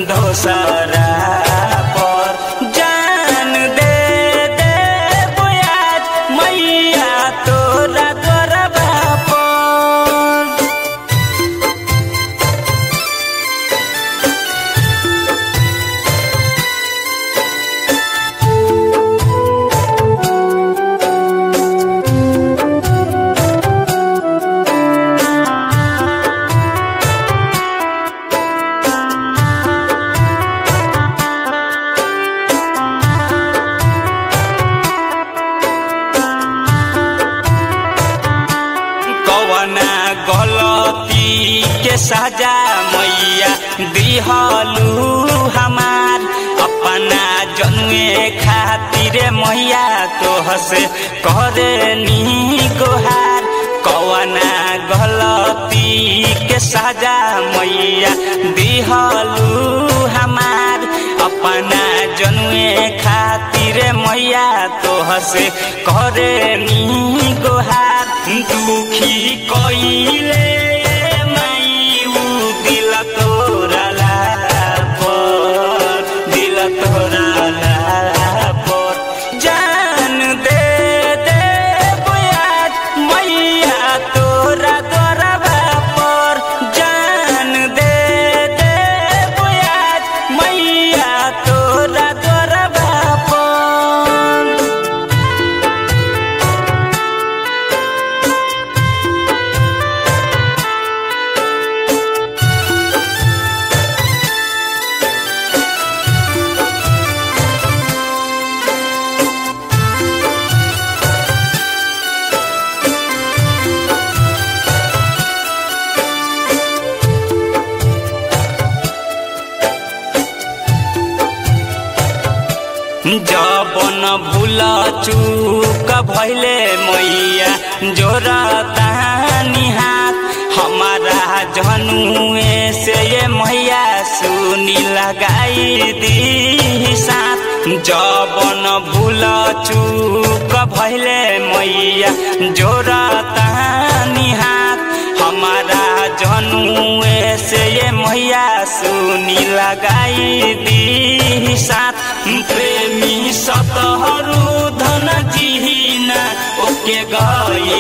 दोसरा पर जान दे दे बुयाज मैया तोरा द्वारबा पर। गलती के सजा मैया दिहलू हमार अपना जन्मे खातिर मैया तोहसे करनी गोहार। कवना गलती के सजा मैया दिहलू हमार अपना जन्मे खातिर मैया तोहसे करनी गोहार। दुखी कइले माई उ दिल तोरा पर जान दे दे बुयाज मैया तोरा द्वारबा पर। जान दे दे बुयाज मैया तोरा द्वारबा पर। जबन भूल चूक भइले मैया जोरता निहात हमारा जनुए से ये मैया सुनी लगाई दी साथ। जबन भूल चूक भइले मैया जोरता निहात हमारा जनुए से ये मैया सुनी लगाई दी साथ। प्रेमी सतहरू धन जिहिना ओके गई